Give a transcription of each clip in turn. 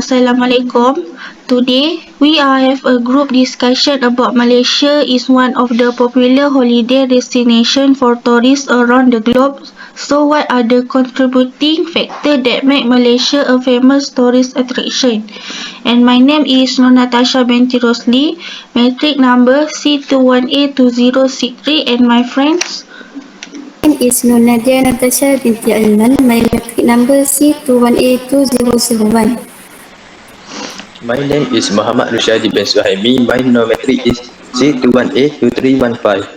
Assalamualaikum. Today we have a group discussion about Malaysia is one of the popular holiday destination for tourists around the globe. So what are the contributing factors that make Malaysia a famous tourist attraction? And my name is Nurnatasha Binti Rosli, matric number C21A2063, and my friends. My name is Nurnatasha Binti AZMAN. My matric number C21A2001. My name is Muhammad RUSYAIDI bin SHUHAIMI. My nomenclature is C21A2315.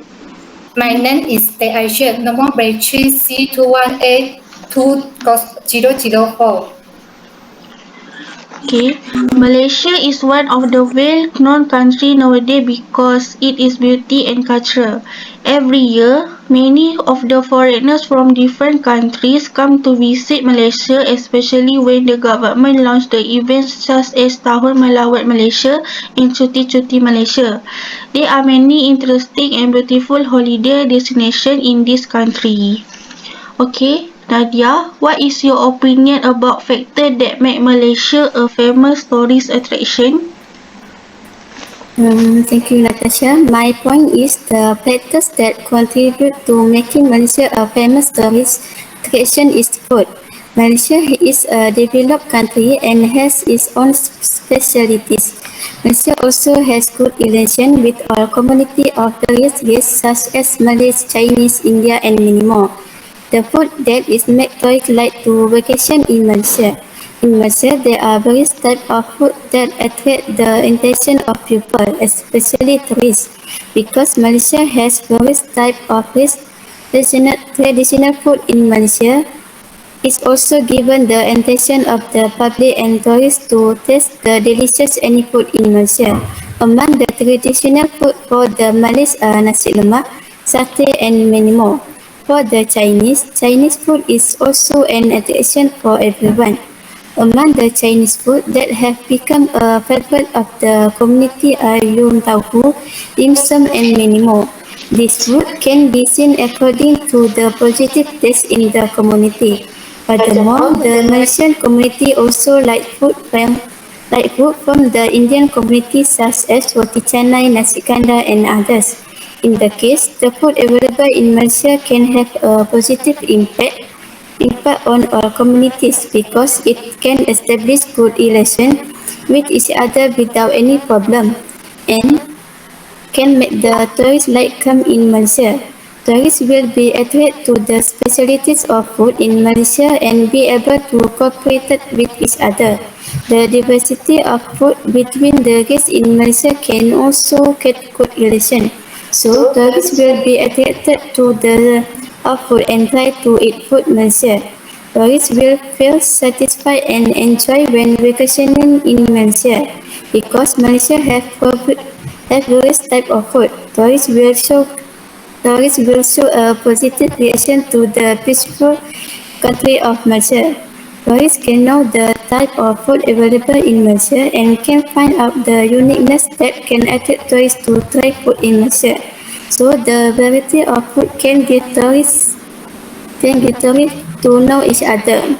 My name is Aisha. Nomenclature C21A2004. Okay, Malaysia is one of the well-known countries nowadays because it is beauty and culture. Every year, many of the foreigners from different countries come to visit Malaysia, especially when the government launch the events such as Tahun Melawat Malaysia and Cuti-Cuti Malaysia. There are many interesting and beautiful holiday destinations in this country. Okay, Nadia, what is your opinion about factors that make Malaysia a famous tourist attraction? Thank you, Natasha. My point is the factors that contribute to making Malaysia a famous tourist attraction is food. Malaysia is a developed country and has its own specialties. Malaysia also has good relations with our community of various races such as Malays, Chinese, India, and many more. The food that is make tourists like to vacation in Malaysia. In Malaysia, there are various types of food that attract the attention of people, especially tourists, because Malaysia has various types of traditional food in Malaysia. It's also given the attention of the public and tourists to taste the delicious any food in Malaysia. Among the traditional food for the Malays are nasi lemak, satay, and many more. For the Chinese food is also an attraction for everyone. Among the Chinese food that have become a favorite of the community are yum tauhu, dim sum, and many more. This food can be seen according to the positive taste in the community. Furthermore, the Malaysian community also like food from the Indian community such as roti canai, nasi kandar, and others. In the case, the food available in Malaysia can have a positive impact on our communities because it can establish good relations with each other without any problem and can make the tourists like come in Malaysia. Tourists will be attracted to the specialties of food in Malaysia and be able to cooperate with each other. The diversity of food between the guests in Malaysia can also get good relation. So tourists will be attracted to the food and try to eat food in Malaysia. Tourists will feel satisfied and enjoy when vacationing in Malaysia because Malaysia have various type of food. Tourists will show a positive reaction to the peaceful country of Malaysia. Tourists can know the type of food available in Malaysia and can find out the uniqueness that can attract tourists to try food in Malaysia. So the variety of food can get tourists to know each other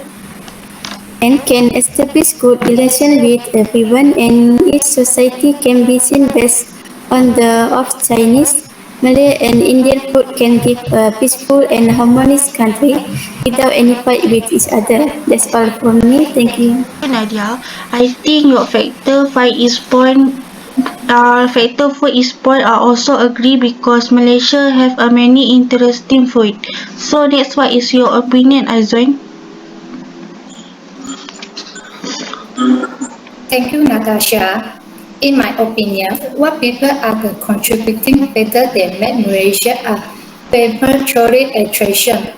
and can establish good relations with everyone, and each society can be seen based on the of Chinese, Malay, and Indian food can give a peaceful and harmonious country without any fight with each other. That's all from me. Thank you. Nadia, I think your factor food is point are also agree because Malaysia have a many interesting food. So that's what is your opinion, Azwan? Thank you, Natasha. In my opinion, what people are the contributing factors that make Malaysia a famous tourist attraction?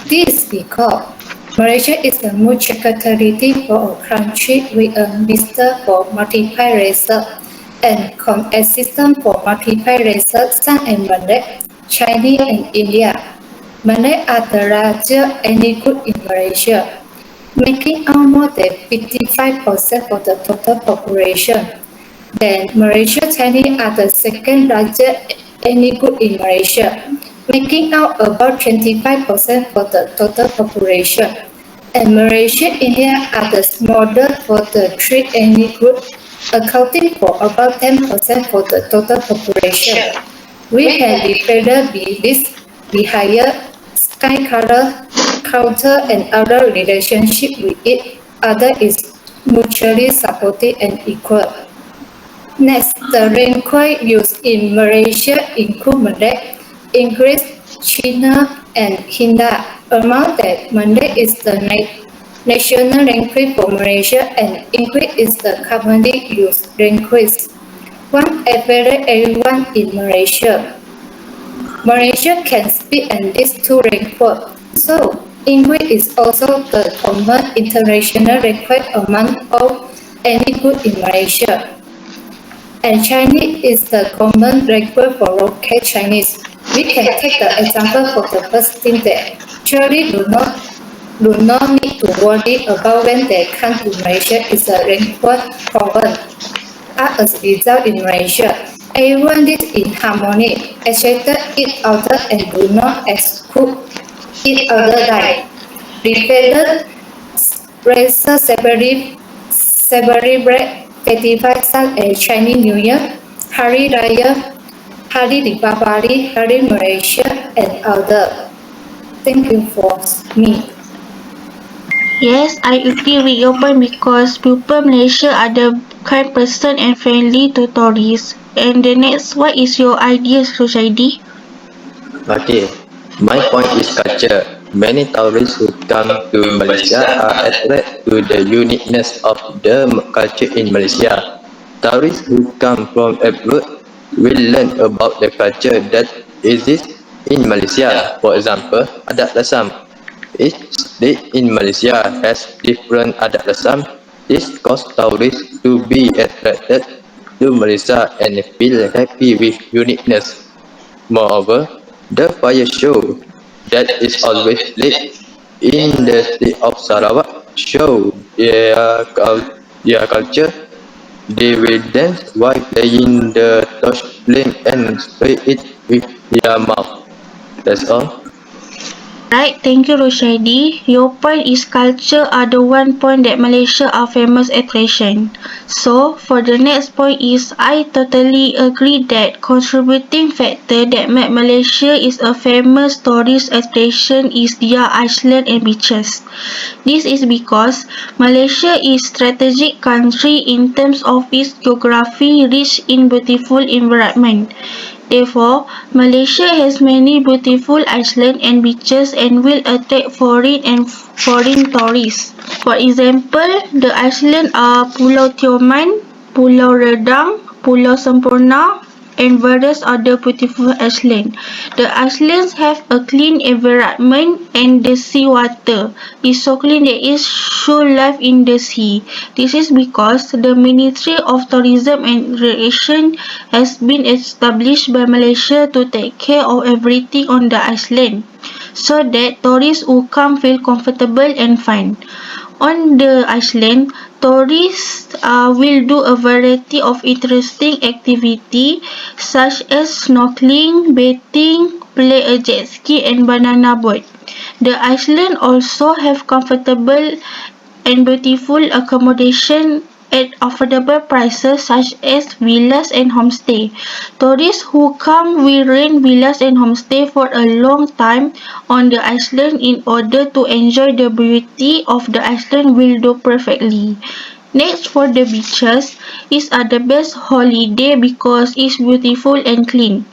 This is because Malaysia is the multi-culturality for a country with a mixture for multiple races and coexistence for multiple races such as Malay, Chinese, and India. Malay are the largest ethnic group in Malaysia, making up more than 55% of the total population. Then Malaysia Chinese are the second largest ethnic group in Malaysia, making out about 25% for the total population. and Malaysia, India are the model for the three ethnic groups, accounting for about 10% for the total population. We can be further be this, be higher, sky color, culture, and other relationship with each other is mutually supportive and equal. Next, the language used in Malaysia include Malay, English, China, and Hindi. Among that, Malay is the national language for Malaysia, and English is the commonly used language. One everyone in Malaysia. Malaysia can speak at least two languages, so English is also the common international language among all any group in Malaysia. And Chinese is the common language for local Chinese. We can take the example for the first thing that children do not need to worry about when they come to Malaysia is a language problem. As a result in Malaysia, everyone lives in harmony, accept each other and do not exclude each other like rebellion, racial celebrate festivals such as Chinese New Year, Hari Raya, Hari Deepavali, Hari Malaysia, and others. Thank you for me. Yes, I agree with your point because people Malaysia are the kind person and friendly to tourists. And the next, what is your ideas, Rosli? Okay, my point is culture. Many tourists who come to Malaysia are attracted to the uniqueness of the culture in Malaysia. Tourists who come from abroad will learn about the culture that exists in Malaysia. For example, adat rasam. Each state in Malaysia has different adat rasam. This causes tourists to be attracted to Malaysia and feel happy with uniqueness. Moreover, the fire show that is always lit in the state of Sarawak show their culture. They will dance while playing the torch flame and spray it with their mouth. That's all. Right, thank you, Rosli. Your point is culture are the one point that Malaysia are famous attraction. So, for the next point is I totally agree that contributing factor that make Malaysia is a famous tourist attraction is their island and beaches. This is because Malaysia is strategic country in terms of its geography rich in beautiful environment. Therefore, Malaysia has many beautiful islands and beaches and will attract foreign tourists. For example, the islands are Pulau Tioman, Pulau Redang, Pulau Sempurna, and various other beautiful islands. The islands have a clean environment and the sea water is so clean that it shows life in the sea. This is because the Ministry of Tourism and Recreation has been established by Malaysia to take care of everything on the island so that tourists who come feel comfortable and fine. On the island, tourists will do a variety of interesting activities such as snorkeling, bathing, play a jet ski and banana boat. The island also have comfortable and beautiful accommodation at affordable prices such as villas and homestay. Tourists who come will rent villas and homestay for a long time on the island in order to enjoy the beauty of the island will do perfectly. Next for the beaches is the best holiday because it's beautiful and clean.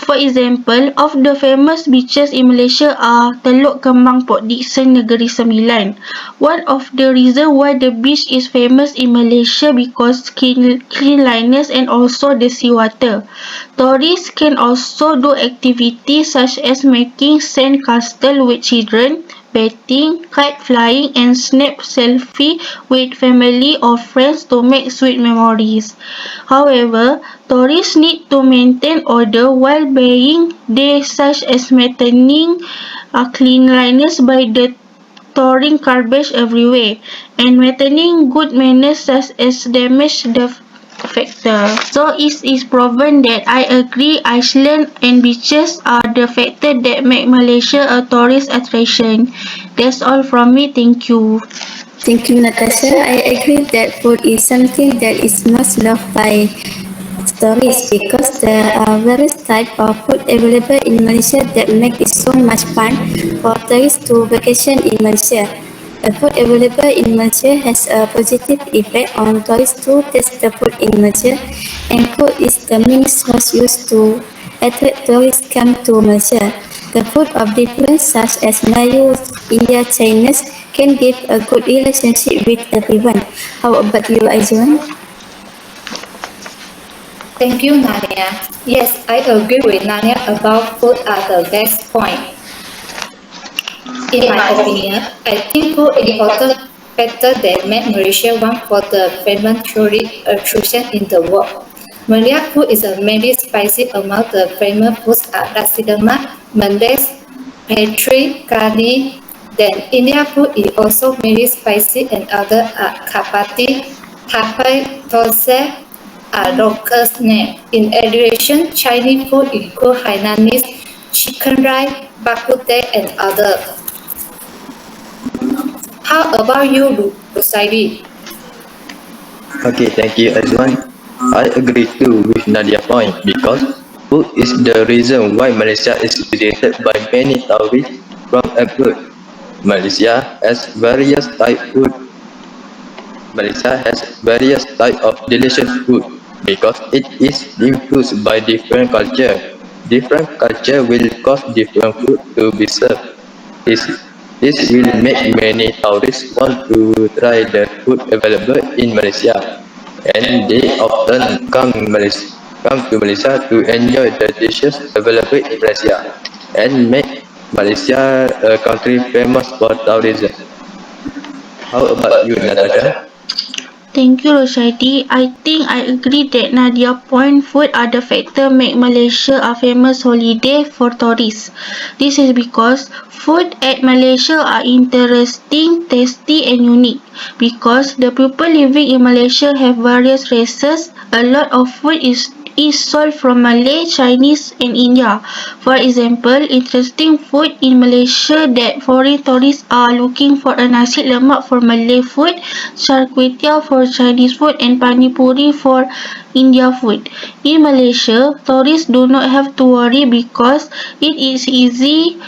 For example, of the famous beaches in Malaysia are Teluk Kembang Port Dickson Negeri Sembilan. One of the reasons why the beach is famous in Malaysia because cleanliness and also the seawater. Tourists can also do activities such as making sand castle with children, bathing, kite flying and snap selfie with family or friends to make sweet memories. However, tourists need to maintain order while being there such as maintaining cleanliness by throwing garbage everywhere and maintaining good manners such as damage the factor. So it is proven that I agree island and beaches are the factor that make Malaysia a tourist attraction. That's all from me. Thank you. Thank you, Natasha. I agree that food is something that is most loved by tourists because there are various types of food available in Malaysia that make it so much fun for tourists to vacation in Malaysia. The food available in Malaysia has a positive effect on tourists to taste the food in Malaysia, and food is the main source used to attract tourists come to Malaysia. The food of different such as Melayu, India, Chinese can give a good relationship with everyone. How about you, Aizwan? Thank you, Nadia. Yes, I agree with Nadia about food are the best point. In my opinion, I think food important factor that make Malaysia one of the famous tourist attraction in the world. Malaysia food is a very spicy. Among the famous foods are nasi lemak, mendes, petri, curry. Then India food is also very spicy and other are kapati, tapai, thosai are local name. In addition, Chinese food include Hainanese, chicken rice, bak kut teh, and other. How about you, Rosli? Okay, thank you, Azman. I agree too with Nadia's point because food is the reason why Malaysia is visited by many tourists from abroad. Malaysia has various type food. Malaysia has various type of delicious food because it is infused by different culture. Different culture will cause different food to be served. This, this will make many tourists want to try the food available in Malaysia, and they often come to Malaysia to enjoy the dishes available in Malaysia, and make Malaysia a country famous for tourism. How about you, Natasha? Thank you, Roshaidi. I think I agree that Nadia point food are the factor make Malaysia a famous holiday for tourists. This is because food at Malaysia are interesting, tasty and unique. Because the people living in Malaysia have various races, a lot of food is sold from Malay, Chinese and India. For example, interesting food in Malaysia that foreign tourists are looking for a nasi lemak for Malay food, char kway teow for Chinese food and pani puri for India food. In Malaysia, tourists do not have to worry because it is easy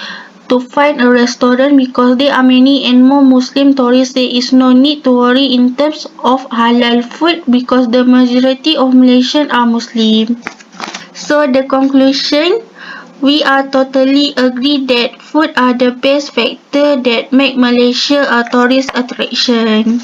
to find a restaurant because there are many and more Muslim tourists. There is no need to worry in terms of halal food because the majority of Malaysians are Muslim. So the conclusion, we are totally agree that food are the best factor that make Malaysia a tourist attraction.